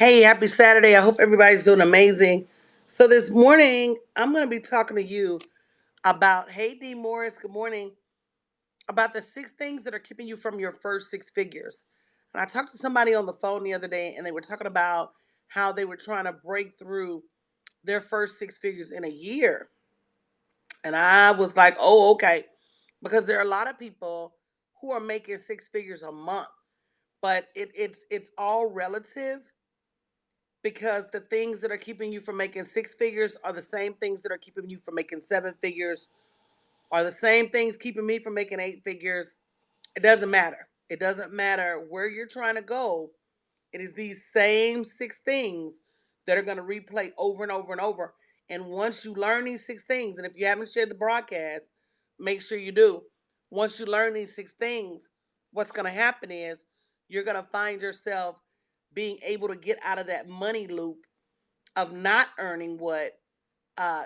Hey, happy Saturday. I hope everybody's doing amazing. So, this morning, I'm going to be talking to you about, hey, D. Morris, good morning, about the 6 things that are keeping you from your first 6 figures. And I talked to somebody on the phone the other day, and they were talking about how they were trying to break through their first 6 figures in a year. And I was like, oh, okay. Because there are a lot of people who are making 6 figures a month, but it's all relative because the things that are keeping you from making 6 figures are the same things that are keeping you from making 7 figures, are the same things keeping me from making 8 figures. It doesn't matter. It doesn't matter where you're trying to go. It is these same 6 things that are going to replay over and over and over. And once you learn these 6 things, and if you haven't shared the broadcast, make sure you do. Once you learn these 6 things, what's going to happen is you're going to find yourself being able to get out of that money loop of not earning what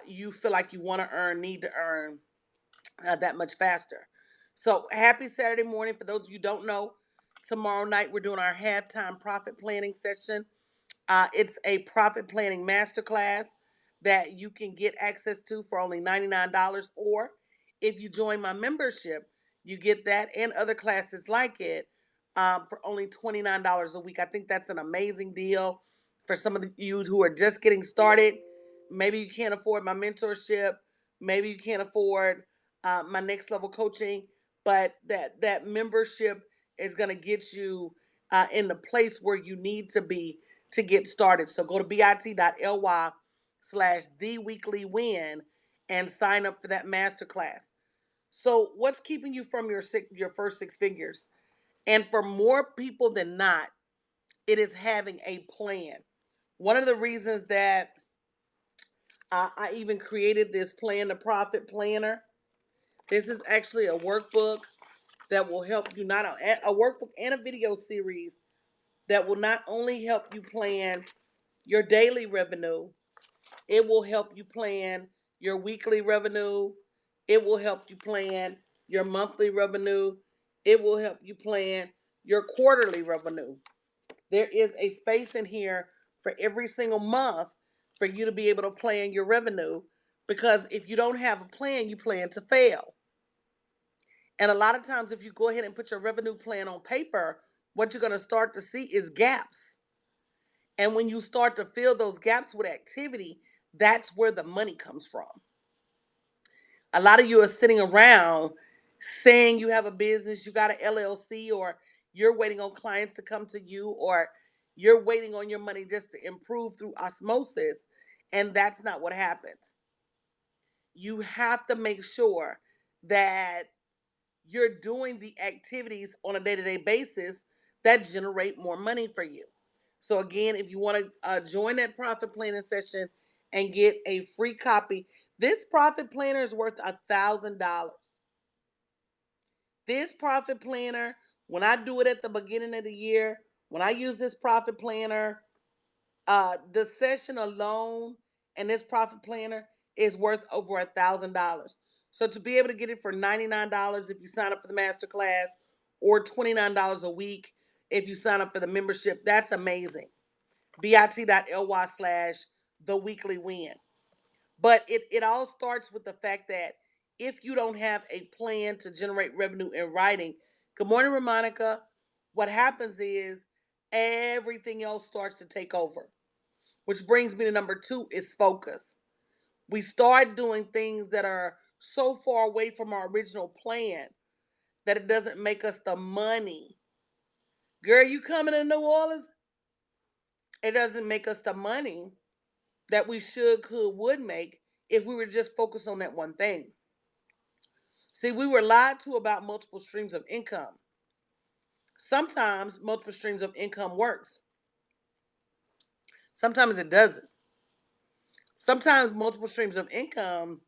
you feel like you want to earn, need to earn that much faster. So happy Saturday morning. For those of you who don't know, tomorrow night we're doing our halftime profit planning session. It's a profit planning masterclass that you can get access to for only $99. Or if you join my membership, you get that and other classes like it for only $29 a week. I think that's an amazing deal for some of you who are just getting started. Maybe you can't afford my mentorship. Maybe you can't afford my next level coaching, but that membership is going to get you in the place where you need to be to get started. So go to bit.ly/ theweekly and sign up for that masterclass. So what's keeping you from your first 6 figures? And for more people than not, it is having a plan. One of the reasons that I even created this plan, the Profit Planner. This is actually a workbook that will help you, not a workbook and a video series that will not only help you plan your daily revenue, it will help you plan your weekly revenue, it will help you plan your monthly revenue, it will help you plan your quarterly revenue. There is a space in here for every single month for you to be able to plan your revenue, because if you don't have a plan, you plan to fail. And a lot of times, if you go ahead and put your revenue plan on paper, what you're going to start to see is gaps. And when you start to fill those gaps with activity, that's where the money comes from. A lot of you are sitting around saying you have a business, you got an LLC, or you're waiting on clients to come to you, or you're waiting on your money just to improve through osmosis. And that's not what happens. You have to make sure that you're doing the activities on a day-to-day basis that generate more money for you. So again, if you want to join that profit planning session and get a free copy, this profit planner is worth $1,000. This profit planner, when I do it at the beginning of the year, when I use this profit planner, the session alone and this profit planner is worth over $1,000. So to be able to get it for $99 if you sign up for the masterclass, or $29 a week if you sign up for the membership, that's amazing. bit.ly/ the weekly win. But it all starts with the fact that if you don't have a plan to generate revenue in writing, good morning, Ramonica, what happens is everything else starts to take over. Which brings me to number 2 is focus. We start doing things that are so far away from our original plan that it doesn't make us the money. Girl, you coming to New Orleans? It doesn't make us the money that we should, could, would make if we were just focused on that one thing. See, we were lied to about multiple streams of income. Sometimes multiple streams of income works. Sometimes it doesn't. Sometimes multiple streams of income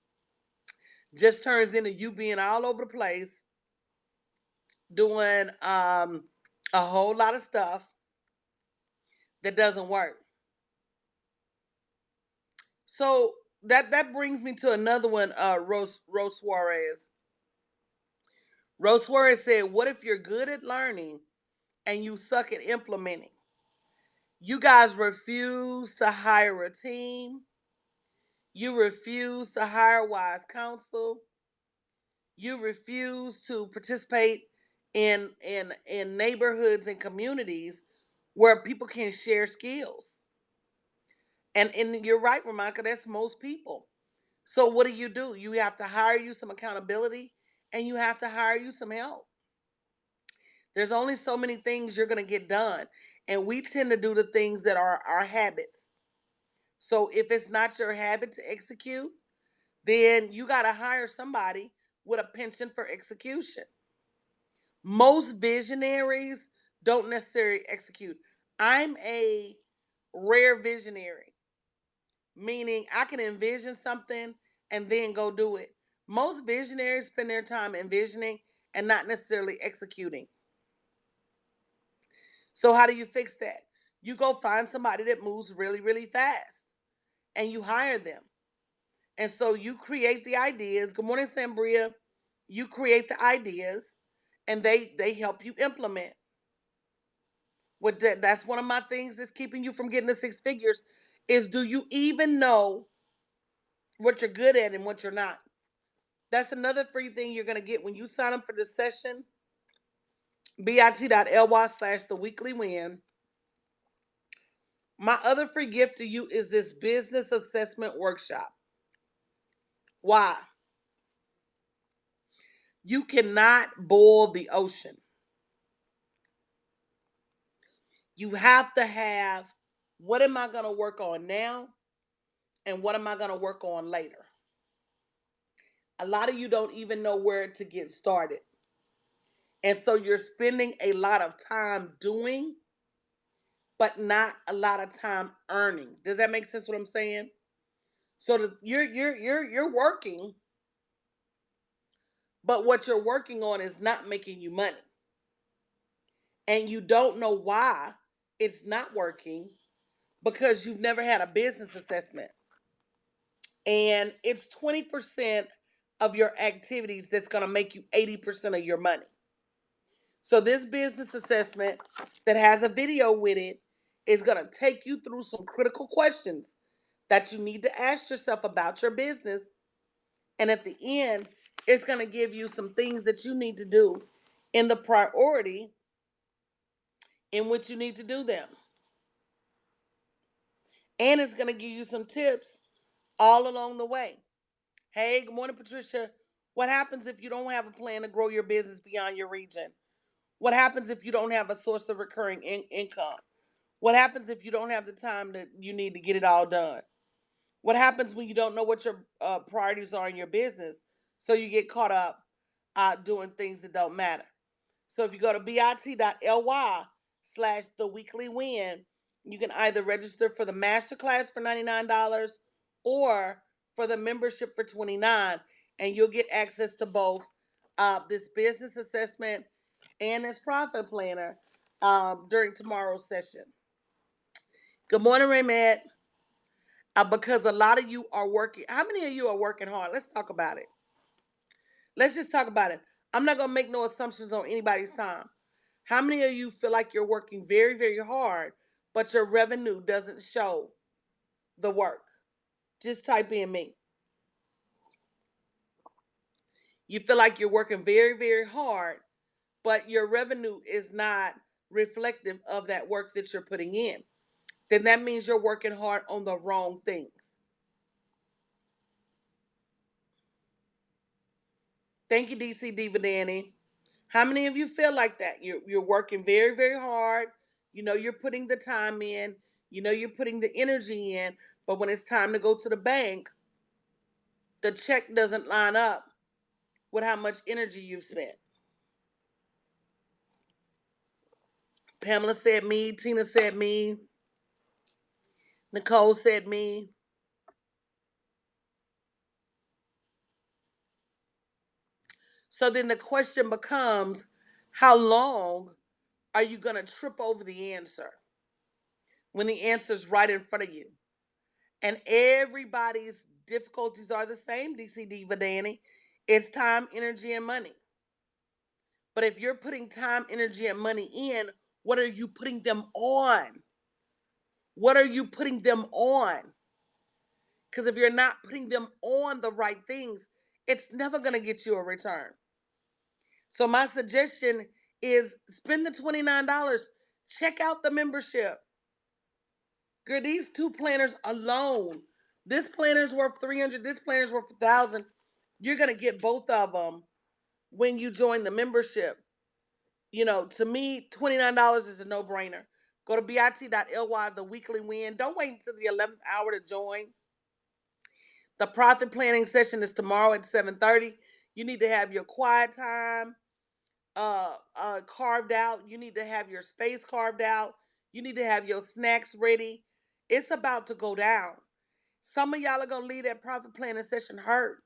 just turns into you being all over the place doing a whole lot of stuff that doesn't work. So that brings me to another one. Rose Suarez. Rose Suarez said, "What if you're good at learning and you suck at implementing?" You guys refuse to hire a team. You refuse to hire wise counsel. You refuse to participate in neighborhoods and communities where people can share skills. And you're right, Ramaka, that's most people. So what do? You have to hire you some accountability and you have to hire you some help. There's only so many things you're going to get done. And we tend to do the things that are our habits. So if it's not your habit to execute, then you got to hire somebody with a penchant for execution. Most visionaries don't necessarily execute. I'm a rare visionary, meaning I can envision something and then go do it. Most visionaries spend their time envisioning and not necessarily executing. So, how do you fix that? You go find somebody that moves really, really fast and you hire them. And so you create the ideas. Good morning, Sambria. You create the ideas and they help you implement. That's one of my things that's keeping you from getting to six figures is, do you even know what you're good at and what you're not? That's another free thing you're going to get when you sign up for this session. bit.ly/ the weekly win. My other free gift to you is this business assessment workshop. Why? You cannot boil the ocean. You have to have, what am I going to work on now and what am I going to work on later? A lot of you don't even know where to get started. And so you're spending a lot of time doing, but not a lot of time earning. Does that make sense what I'm saying? So you're working, but what you're working on is not making you money. And you don't know why it's not working because you've never had a business assessment. And it's 20% of your activities that's going to make you 80% of your money. So this business assessment that has a video with it is going to take you through some critical questions that you need to ask yourself about your business. And at the end, it's going to give you some things that you need to do in the priority in which you need to do them. And it's going to give you some tips all along the way. Hey, good morning, Patricia. What happens if you don't have a plan to grow your business beyond your region? What happens if you don't have a source of recurring income? What happens if you don't have the time that you need to get it all done? What happens when you don't know what your priorities are in your business? So you get caught up doing things that don't matter. So if you go to bit.ly/ the weekly win, you can either register for the masterclass for $99 or for the membership for $29, and you'll get access to both this business assessment and this profit planner during tomorrow's session. Good morning, Raymond. Because a lot of you are working. How many of you are working hard? Let's talk about it. Let's just talk about it. I'm not going to make no assumptions on anybody's time. How many of you feel like you're working very, very hard, but your revenue doesn't show the work? Just type in me. You feel like you're working very, very hard, but your revenue is not reflective of that work that you're putting in. Then that means you're working hard on the wrong things. Thank you, DC Diva Danny. How many of you feel like that? You're working very, very hard. You know you're putting the time in. You know you're putting the energy in. But when it's time to go to the bank, the check doesn't line up with how much energy you've spent. Pamela said me. Tina said me. Nicole said me. So then the question becomes, how long are you going to trip over the answer when the answer's right in front of you? And everybody's difficulties are the same, DC Diva Danny. It's time, energy, and money. But if you're putting time, energy, and money in, what are you putting them on? What are you putting them on? Because if you're not putting them on the right things, it's never going to get you a return. So my suggestion is spend the $29. Check out the membership. Girl, these two planners alone. This planner's worth 300, this planner's worth 1,000. You're going to get both of them when you join the membership. To me, $29 is a no-brainer. Go to bit.ly, the weekly win. Don't wait until the 11th hour to join. The profit planning session is tomorrow at 7:30. You need to have your quiet time carved out. You need to have your space carved out. You need to have your snacks ready. It's about to go down. Some of y'all are going to leave that profit planning session hurt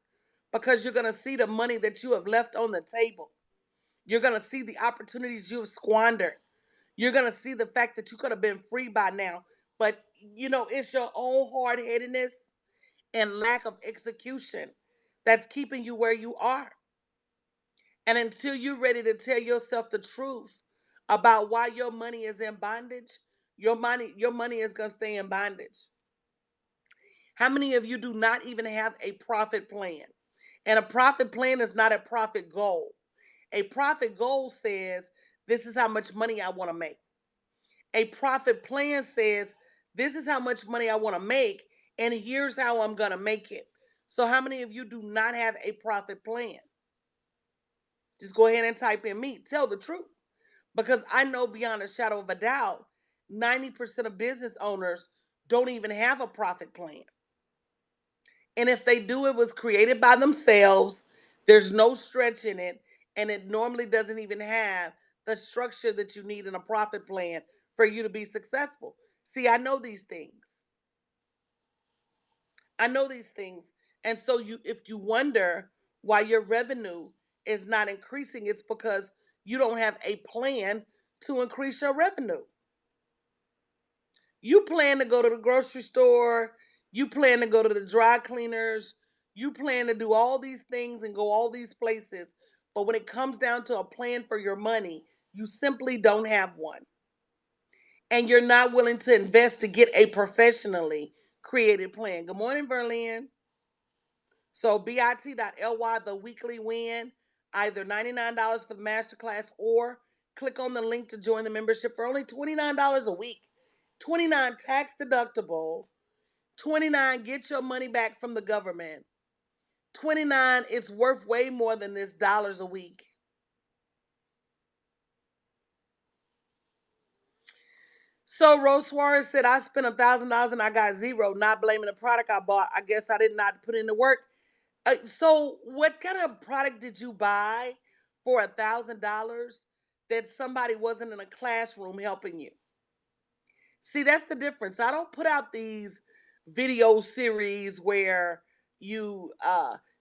because you're going to see the money that you have left on the table. You're going to see the opportunities you have squandered. You're going to see the fact that you could have been free by now. But, it's your own hard headedness and lack of execution that's keeping you where you are. And until you're ready to tell yourself the truth about why your money is in bondage, your money is going to stay in bondage. How many of you do not even have a profit plan? And a profit plan is not a profit goal. A profit goal says, this is how much money I want to make. A profit plan says, this is how much money I want to make, and here's how I'm going to make it. So how many of you do not have a profit plan? Just go ahead and type in me. Tell the truth. Because I know beyond a shadow of a doubt, 90% of business owners don't even have a profit plan. And if they do, it was created by themselves. There's no stretch in it. And it normally doesn't even have the structure that you need in a profit plan for you to be successful. See, I know these things. I know these things. And so if you wonder why your revenue is not increasing, it's because you don't have a plan to increase your revenue. You plan to go to the grocery store, you plan to go to the dry cleaners, you plan to do all these things and go all these places. But when it comes down to a plan for your money, you simply don't have one. And you're not willing to invest to get a professionally created plan. Good morning, Verlin. So bit.ly, the weekly win, either $99 for the masterclass or click on the link to join the membership for only $29 a week. 29 tax deductible. 29 get your money back from the government. 29 is worth way more than this dollars a week. So Rose Suarez said, I spent $1,000 and I got zero, not blaming the product I bought. I guess I did not put in the work. So what kind of product did you buy for $1,000 that somebody wasn't in a classroom helping you? See, that's the difference. I don't put out these video series where you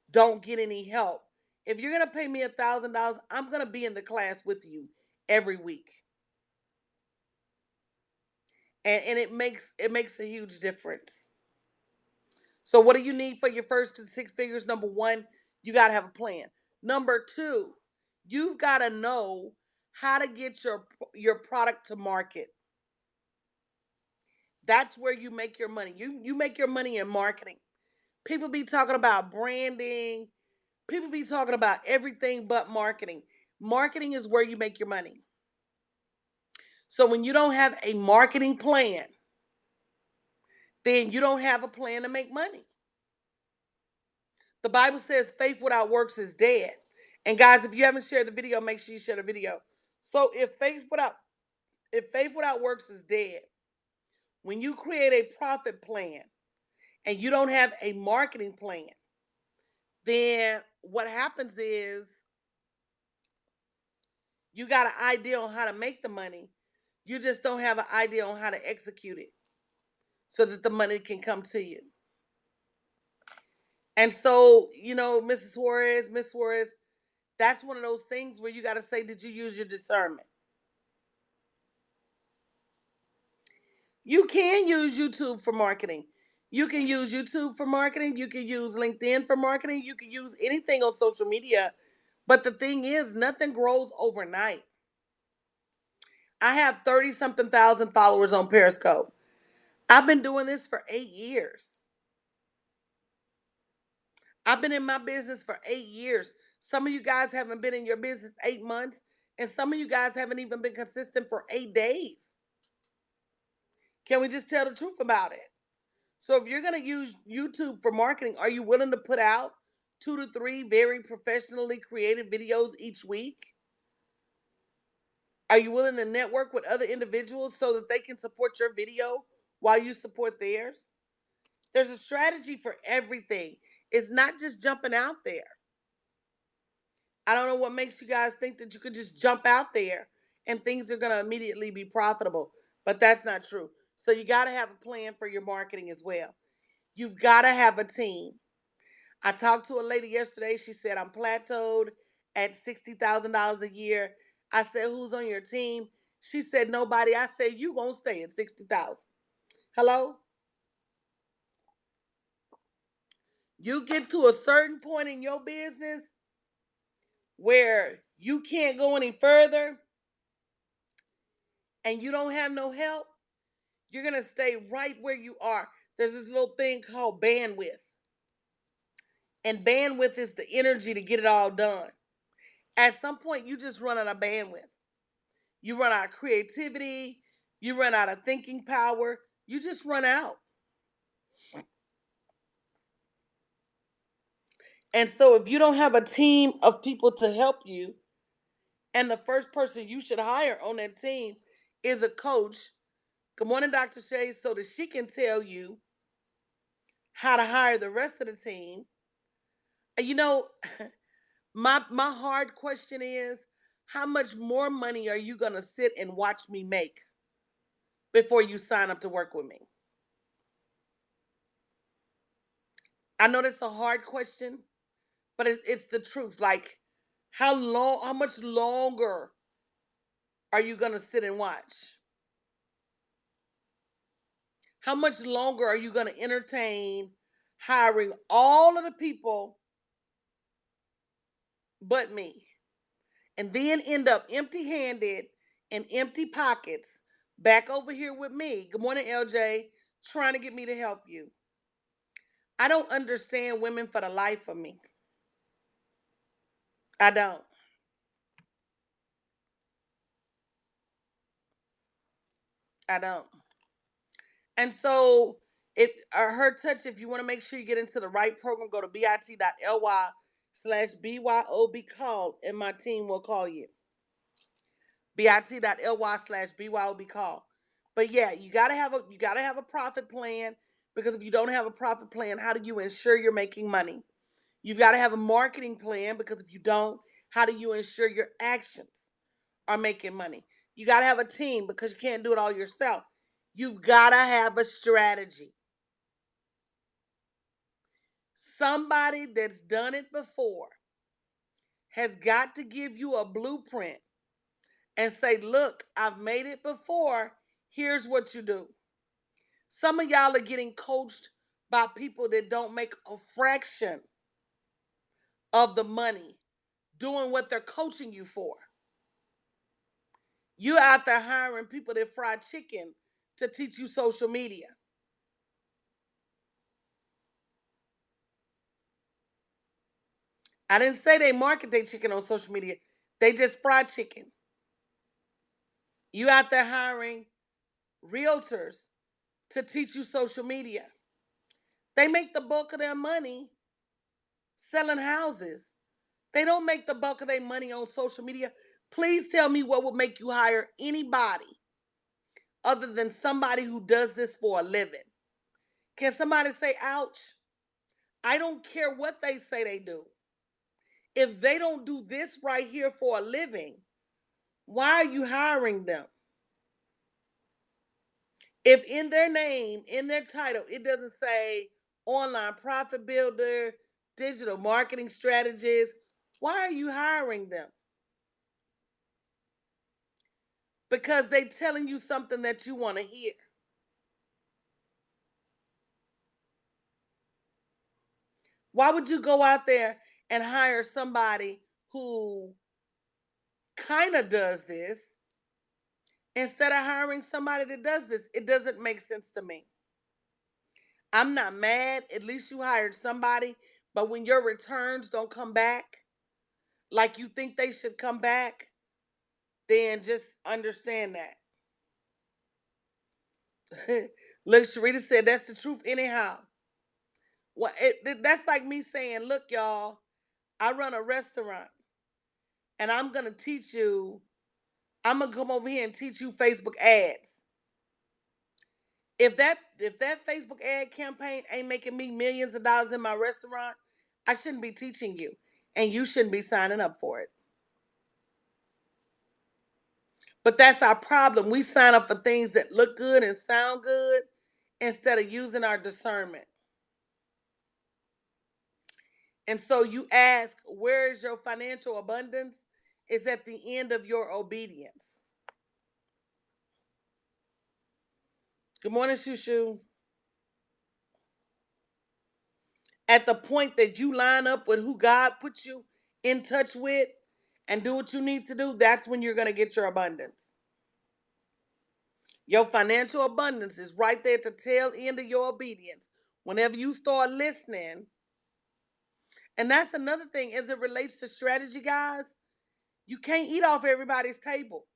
don't get any help. If you're gonna pay me $1,000, I'm gonna be in the class with you every week, and it makes a huge difference. So, what do you need for your first 6 figures? Number one, you gotta have a plan. Number two, you've gotta know how to get your product to market. That's where you make your money. You make your money in marketing. People be talking about branding. People be talking about everything but marketing. Marketing is where you make your money. So when you don't have a marketing plan, then you don't have a plan to make money. The Bible says faith without works is dead. And guys, if you haven't shared the video, make sure you share the video. So if faith without works is dead, when you create a profit plan and you don't have a marketing plan, then what happens is you got an idea on how to make the money. You just don't have an idea on how to execute it so that the money can come to you. And so, Miss Suarez, that's one of those things where you got to say, did you use your discernment? You can use YouTube for marketing. You can use YouTube for marketing. You can use LinkedIn for marketing. You can use anything on social media. But the thing is, nothing grows overnight. I have 30 something thousand followers on Periscope. I've been doing this for 8 years. I've been in my business for 8 years. Some of you guys haven't been in your business 8 months, and some of you guys haven't even been consistent for 8 days. Can we just tell the truth about it? So, if you're going to use YouTube for marketing, are you willing to put out 2 to 3 very professionally created videos each week? Are you willing to network with other individuals so that they can support your video while you support theirs? There's a strategy for everything. It's not just jumping out there. I don't know what makes you guys think that you could just jump out there and things are going to immediately be profitable, but that's not true. So you got to have a plan for your marketing as well. You've got to have a team. I talked to a lady yesterday. She said, I'm plateaued at $60,000 a year. I said, who's on your team? She said, nobody. I said, you going to stay at 60,000. Hello? You get to a certain point in your business where you can't go any further and you don't have no help, you're going to stay right where you are. There's this little thing called bandwidth. And bandwidth is the energy to get it all done. At some point, you just run out of bandwidth. You run out of creativity. You run out of thinking power. You just run out. And so, if you don't have a team of people to help you, and the first person you should hire on that team is a coach, good morning, Dr. Shay, so that she can tell you how to hire the rest of the team. You know, my hard question is, how much more money are you gonna sit and watch me make before you sign up to work with me? I know that's a hard question, but it's the truth. Like, how much longer are you gonna sit and watch? How much longer are you gonna entertain hiring all of the people but me? And then end up empty handed and empty pockets back over here with me. Good morning, LJ, trying to get me to help you. I don't understand women for the life of me. I don't. I don't. And so, if her touch, if you want to make sure you get into the right program, go to bit.ly/BYOB call, and my team will call you. bit.ly/BYOB call. But yeah, you gotta have a profit plan, because if you don't have a profit plan, how do you ensure you're making money? You've got to have a marketing plan, because if you don't, how do you ensure your actions are making money? You got to have a team, because you can't do it all yourself. You've got to have a strategy. Somebody that's done it before has got to give you a blueprint and say, look, I've made it before. Here's what you do. Some of y'all are getting coached by people that don't make a fraction of the money doing what they're coaching you for. You out there hiring people that fry chicken to teach you social media. I didn't say they market their chicken on social media. They just fry chicken. You out there hiring realtors to teach you social media. They make the bulk of their money selling houses. They don't make the bulk of their money on social media. Please tell me what would make you hire anybody other than somebody who does this for a living. Can somebody say, ouch? I don't care what they say they do. If they don't do this right here for a living, why are you hiring them? If in their name, in their title, it doesn't say online profit builder, digital marketing strategist, why are you hiring them? Because they're telling you something that you want to hear. Why would you go out there and hire somebody who kind of does this instead of hiring somebody that does this? It doesn't make sense to me. I'm not mad. At least you hired somebody. But when your returns don't come back like you think they should come back, then just understand that. Look, Sharita said that's the truth anyhow. Well, that's like me saying, look, y'all, I run a restaurant and I'm going to teach you, I'm going to come over here and teach you Facebook ads. If that Facebook ad campaign ain't making me millions of dollars in my restaurant, I shouldn't be teaching you and you shouldn't be signing up for it. But that's our problem. We sign up for things that look good and sound good instead of using our discernment. And so you ask, where is your financial abundance? It's at the end of your obedience. Good morning, Shushu. At the point that you line up with who God put you in touch with and do what you need to do, that's when you're going to get your abundance. Your financial abundance is right there at the tail end of your obedience. Whenever you start listening, and that's another thing as it relates to strategy, guys, you can't eat off everybody's table.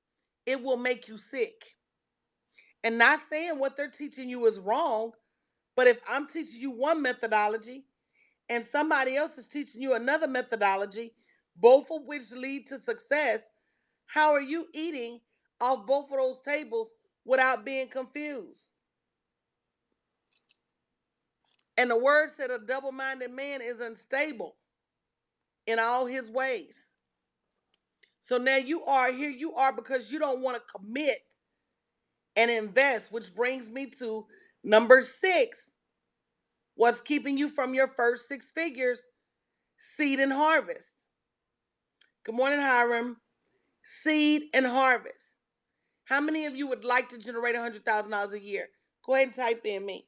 It will make you sick. And not saying what they're teaching you is wrong, but if I'm teaching you one methodology and somebody else is teaching you another methodology, both of which lead to success, how are you eating off both of those tables without being confused? And the word said a double-minded man is unstable in all his ways. So now you are because you don't want to commit and invest, which brings me to number 6. What's keeping you from your first 6 figures? Seed and harvest. Good morning, Hiram. Seed and harvest. How many of you would like to generate $100,000 a year? Go ahead and type in me.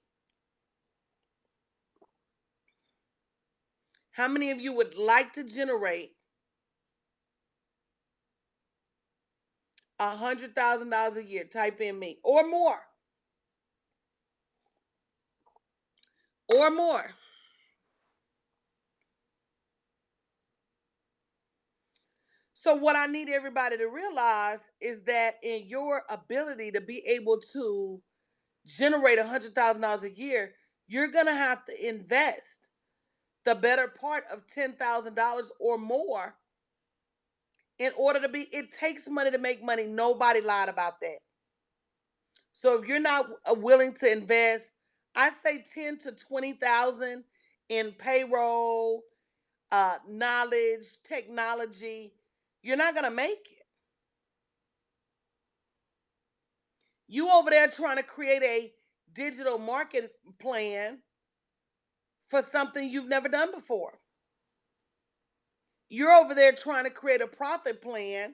How many of you would like to generate $100,000 a year? Type in me. Or more. Or more. So, what I need everybody to realize is that in your ability to be able to generate $100,000 a year, you're going to have to invest the better part of $10,000 or more in order to be. It takes money to make money. Nobody lied about that. So if you're not willing to invest, I say 10 to 20,000 in payroll, knowledge, technology, you're not going to make it. You over there trying to create a digital market plan for something you've never done before. You're over there trying to create a profit plan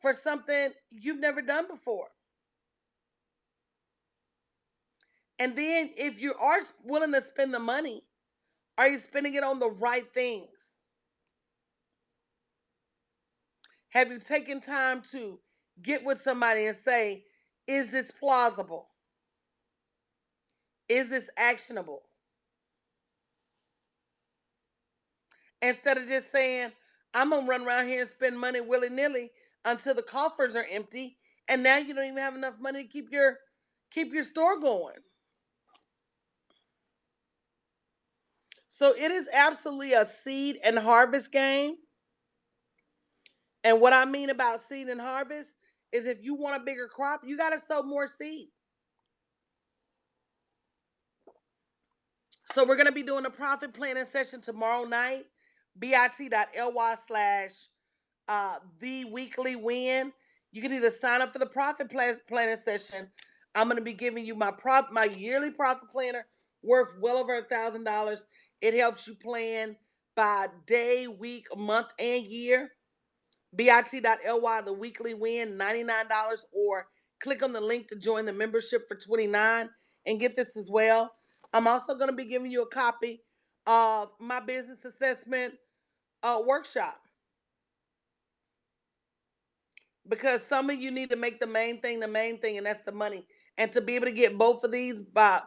for something you've never done before. And then if you are willing to spend the money, are you spending it on the right things? Have you taken time to get with somebody and say, is this plausible? Is this actionable? Instead of just saying, I'm going to run around here and spend money willy-nilly until the coffers are empty, and now you don't even have enough money to keep your store going. So it is absolutely a seed and harvest game. And what I mean about seed and harvest is if you want a bigger crop, you got to sow more seed. So we're going to be doing a profit planning session tomorrow night, bit.ly/theweekly You can either sign up for the profit planning session. I'm going to be giving you my yearly profit planner worth well over $1,000. It helps you plan by day, week, month, and year. bit.ly the weekly win, $99, or click on the link to join the membership for $29 and get this as well. I'm also going to be giving you a copy of my business assessment workshop, because some of you need to make the main thing, and that's the money. And to be able to get both of these by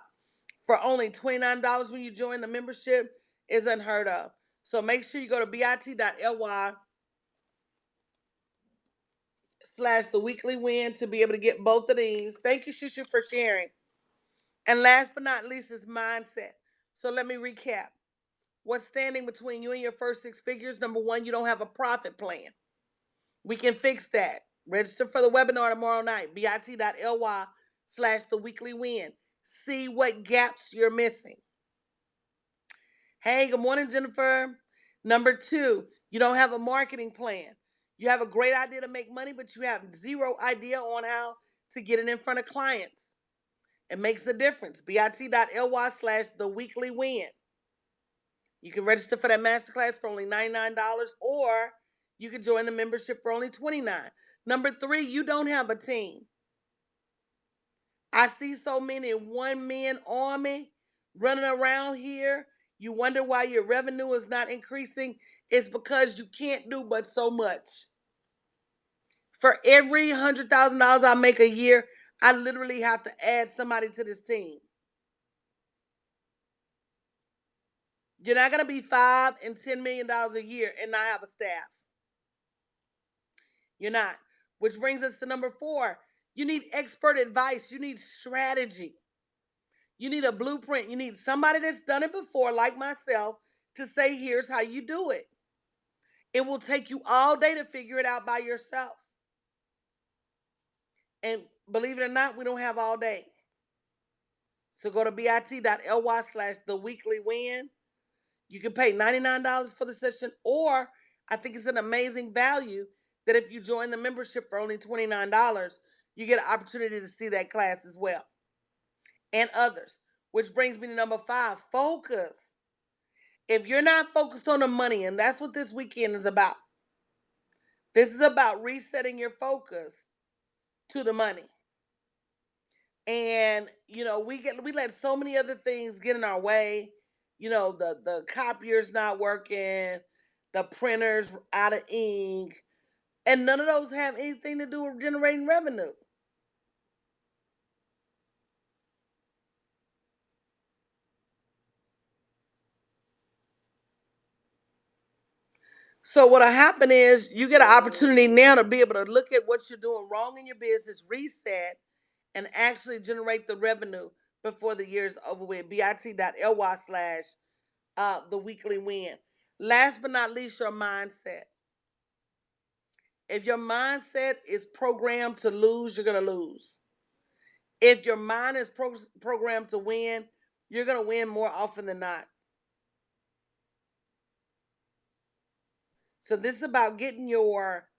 for only $29 when you join the membership is unheard of. So make sure you go to bit.ly/theweekly to be able to get both of these. Thank you, Shushu, for sharing. And last but not least is mindset. So let me recap. What's standing between you and your first six figures? Number one, you don't have a profit plan. We can fix that. Register for the webinar tomorrow night, bit.ly/theweekly. See what gaps you're missing. Hey, good morning, Jennifer. Number two, you don't have a marketing plan. You have a great idea to make money, but you have zero idea on how to get it in front of clients. It makes a difference. bit.ly/theweekly. You can register for that masterclass for only $99, or you can join the membership for only $29. Number three, you don't have a team. I see so many one-man army running around here. You wonder why your revenue is not increasing. It's because you can't do but so much. For every $100,000 I make a year, I literally have to add somebody to this team. You're not going to be $5 and $10 million a year and not have a staff. You're not. Which brings us to number four. You need expert advice. You need strategy. You need a blueprint. You need somebody that's done it before, like myself, to say, here's how you do it. It will take you all day to figure it out by yourself. And believe it or not, we don't have all day. So go to bit.ly/theweekly. You can pay $99 for the session, or I think it's an amazing value that if you join the membership for only $29, you get an opportunity to see that class as well. And others. Which brings me to number five, focus. If you're not focused on the money, and that's what this weekend is about. This is about resetting your focus to the money. And we let so many other things get in our way. The copier's not working, the printer's out of ink, and none of those have anything to do with generating revenue. So what'll happen is you get an opportunity now to be able to look at what you're doing wrong in your business, reset, and actually generate the revenue before the year is over with. bit.ly/theweekly. Last but not least, your mindset. If your mindset is programmed to lose, you're going to lose. If your mind is programmed to win, you're going to win more often than not. So this is about getting your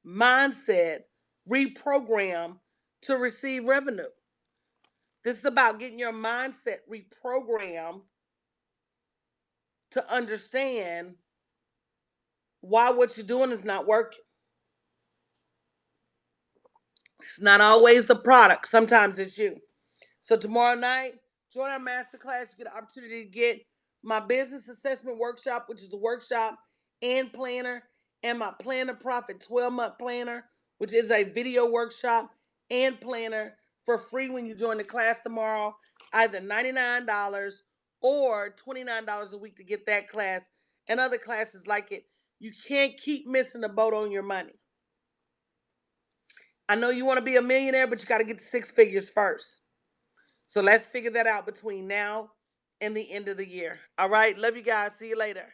mindset reprogrammed to receive revenue. This is about getting your mindset reprogrammed to understand why what you're doing is not working. It's not always the product. Sometimes it's you. So tomorrow night, join our masterclass. You get an opportunity to get my business assessment workshop, which is a workshop and planner, and my Plan to Profit 12-month planner, which is a video workshop and planner for free when you join the class tomorrow. Either $99 or $29 a week to get that class and other classes like it. You can't keep missing the boat on your money. I know you want to be a millionaire, but you got to get to six figures first. So let's figure that out between now and the end of the year. All right. Love you guys. See you later.